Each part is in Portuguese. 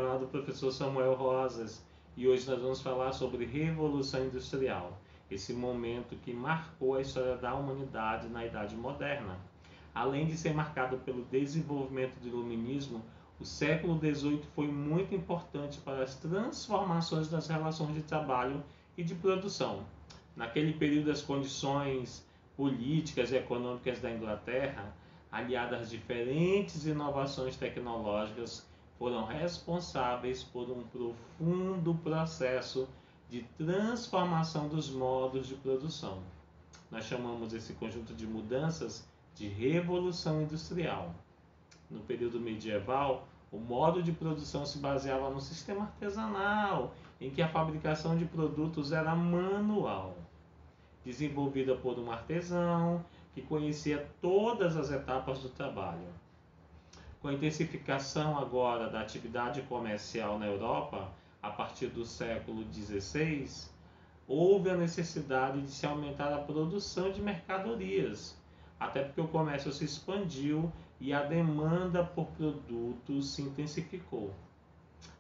canal do professor Samuel Rosas e hoje nós vamos falar sobre Revolução Industrial, esse momento que marcou a história da humanidade na Idade Moderna. Além de ser marcado pelo desenvolvimento do Iluminismo, o século XVIII foi muito importante para as transformações das relações de trabalho e de produção. Naquele período, as condições políticas e econômicas da Inglaterra, aliadas às diferentes inovações tecnológicas, foram responsáveis por um profundo processo de transformação dos modos de produção. Nós chamamos esse conjunto de mudanças de Revolução Industrial. No período medieval, o modo de produção se baseava no sistema artesanal, em que a fabricação de produtos era manual, desenvolvida por um artesão que conhecia todas as etapas do trabalho. Com a intensificação agora da atividade comercial na Europa, a partir do século XVI, houve a necessidade de se aumentar a produção de mercadorias, até porque o comércio se expandiu e a demanda por produtos se intensificou.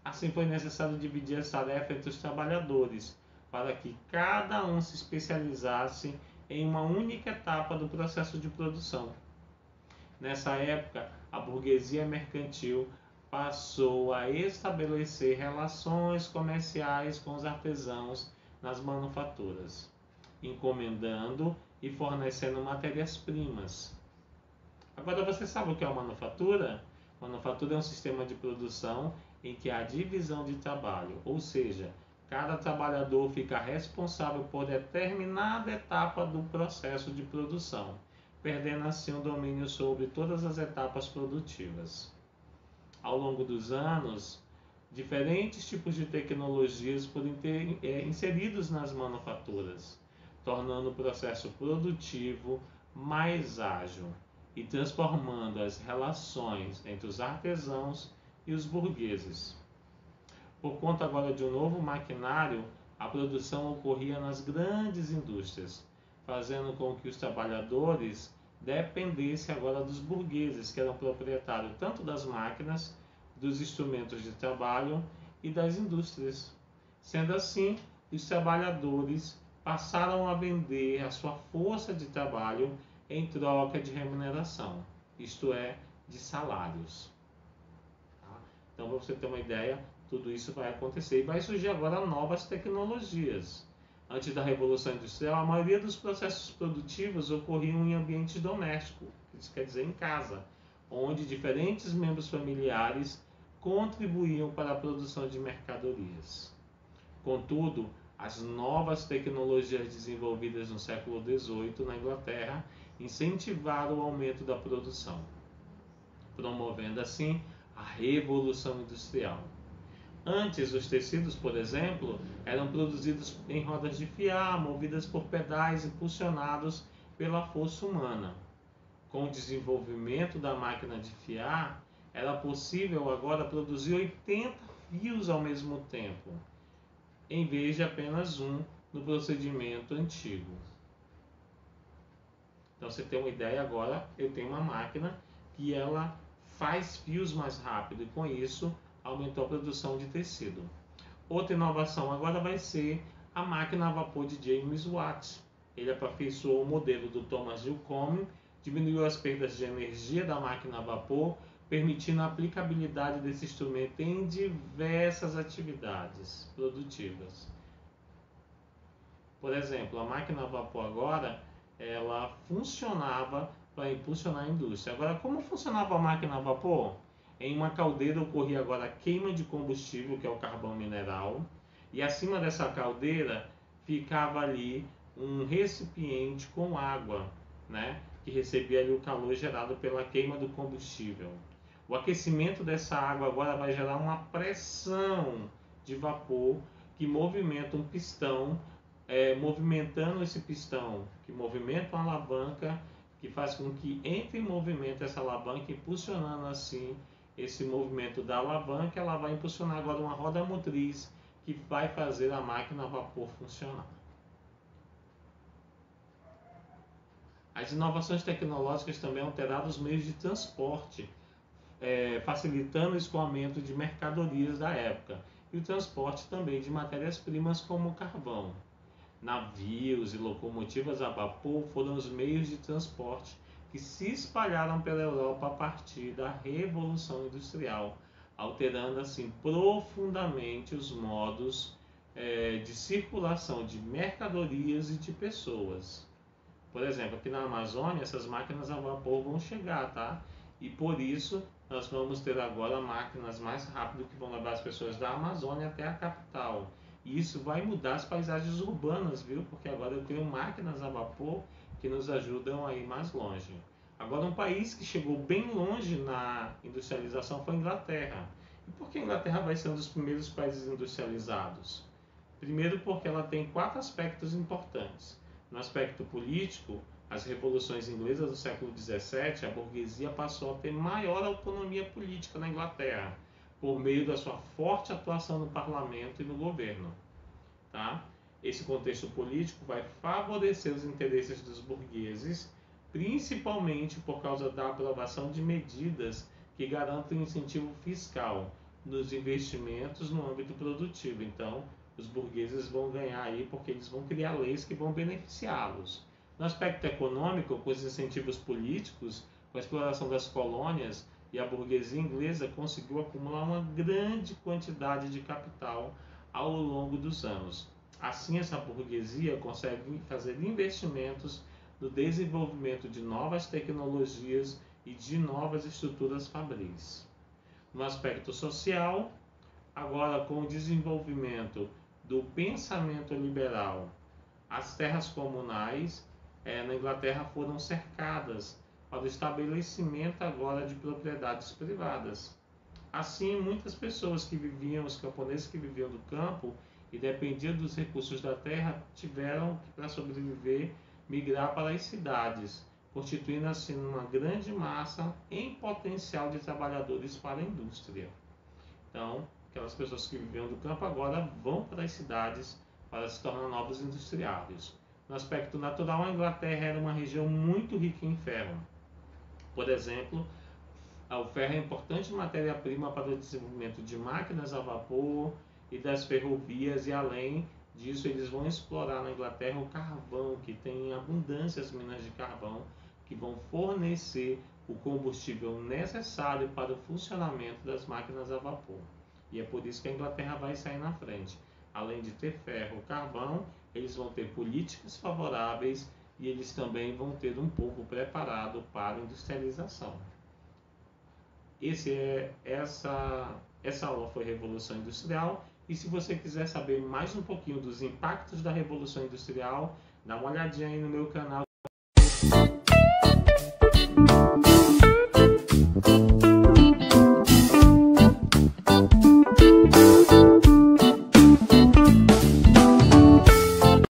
Assim foi necessário dividir as tarefas entre os trabalhadores, para que cada um se especializasse em uma única etapa do processo de produção. Nessa época, a burguesia mercantil passou a estabelecer relações comerciais com os artesãos nas manufaturas, encomendando e fornecendo matérias-primas. Agora você sabe o que é uma manufatura? Manufatura é um sistema de produção em que há divisão de trabalho, ou seja, cada trabalhador fica responsável por determinada etapa do processo de produção, perdendo assim o domínio sobre todas as etapas produtivas. Ao longo dos anos, diferentes tipos de tecnologias foram inseridos nas manufaturas, tornando o processo produtivo mais ágil e transformando as relações entre os artesãos e os burgueses. Por conta agora de um novo maquinário, a produção ocorria nas grandes indústrias, fazendo com que os trabalhadores dependessem agora dos burgueses, que eram proprietários tanto das máquinas, dos instrumentos de trabalho e das indústrias. Sendo assim, os trabalhadores passaram a vender a sua força de trabalho em troca de remuneração, isto é, de salários. Então, para você ter uma ideia, tudo isso vai acontecer e vai surgir agora novas tecnologias. Antes da Revolução Industrial, a maioria dos processos produtivos ocorriam em ambientes domésticos, isso quer dizer em casa, onde diferentes membros familiares contribuíam para a produção de mercadorias. Contudo, as novas tecnologias desenvolvidas no século XVIII na Inglaterra incentivaram o aumento da produção, promovendo assim a Revolução Industrial. Antes, os tecidos, por exemplo, eram produzidos em rodas de fiar, movidas por pedais impulsionados pela força humana. Com o desenvolvimento da máquina de fiar, era possível agora produzir 80 fios ao mesmo tempo, em vez de apenas um no procedimento antigo. Então, você tem uma ideia agora, eu tenho uma máquina que ela faz fios mais rápido e com isso aumentou a produção de tecido. Outra inovação agora vai ser a máquina a vapor de James Watt. Ele aperfeiçoou o modelo do Thomas Newcomen, diminuiu as perdas de energia da máquina a vapor, permitindo a aplicabilidade desse instrumento em diversas atividades produtivas. Por exemplo, a máquina a vapor agora, ela funcionava para impulsionar a indústria. Agora, como funcionava a máquina a vapor? Em uma caldeira ocorria agora a queima de combustível, que é o carvão mineral, e acima dessa caldeira ficava ali um recipiente com água, que recebia ali o calor gerado pela queima do combustível. O aquecimento dessa água agora vai gerar uma pressão de vapor que movimenta um pistão, movimentando esse pistão, que movimenta uma alavanca, que faz com que entre em movimento essa alavanca, impulsionando assim esse movimento da alavanca. Ela vai impulsionar agora uma roda motriz que vai fazer a máquina a vapor funcionar. As inovações tecnológicas também alteraram os meios de transporte, facilitando o escoamento de mercadorias da época e o transporte também de matérias-primas como carvão. Navios e locomotivas a vapor foram os meios de transporte que se espalharam pela Europa a partir da Revolução Industrial, alterando assim profundamente os modos de circulação de mercadorias e de pessoas. Por exemplo, aqui na Amazônia, essas máquinas a vapor vão chegar, tá? E por isso nós vamos ter agora máquinas mais rápidas que vão levar as pessoas da Amazônia até a capital. E isso vai mudar as paisagens urbanas, viu? Porque agora eu tenho máquinas a vapor que nos ajudam a ir mais longe. Agora, um país que chegou bem longe na industrialização foi a Inglaterra. E por que a Inglaterra vai ser um dos primeiros países industrializados? Primeiro, porque ela tem 4 aspectos importantes. No aspecto político, as revoluções inglesas do século XVII, a burguesia passou a ter maior autonomia política na Inglaterra, por meio da sua forte atuação no parlamento e no governo. Tá? Esse contexto político vai favorecer os interesses dos burgueses, principalmente por causa da aprovação de medidas que garantem um incentivo fiscal nos investimentos no âmbito produtivo. Então, os burgueses vão ganhar aí porque eles vão criar leis que vão beneficiá-los. No aspecto econômico, com os incentivos políticos, com a exploração das colônias, e a burguesia inglesa conseguiu acumular uma grande quantidade de capital ao longo dos anos. Assim, essa burguesia consegue fazer investimentos no desenvolvimento de novas tecnologias e de novas estruturas fabris. No aspecto social, agora com o desenvolvimento do pensamento liberal, as terras comunais na Inglaterra foram cercadas para o estabelecimento agora de propriedades privadas. Assim, muitas pessoas que viviam, os camponeses que viviam do campo e dependiam dos recursos da terra, tiveram que, para sobreviver, migrar para as cidades, constituindo assim uma grande massa em potencial de trabalhadores para a indústria. Então, aquelas pessoas que viviam do campo agora vão para as cidades para se tornar novos industriários. No aspecto natural, a Inglaterra era uma região muito rica em ferro. Por exemplo, o ferro é importante matéria-prima para o desenvolvimento de máquinas a vapor e das ferrovias, e além disso eles vão explorar na Inglaterra o carvão, que tem em abundância as minas de carvão, que vão fornecer o combustível necessário para o funcionamento das máquinas a vapor. E é por isso que a Inglaterra vai sair na frente. Além de ter ferro e carvão, eles vão ter políticas favoráveis e eles também vão ter um povo preparado para a industrialização. Essa aula foi Revolução Industrial, e se você quiser saber mais um pouquinho dos impactos da Revolução Industrial, dá uma olhadinha aí no meu canal.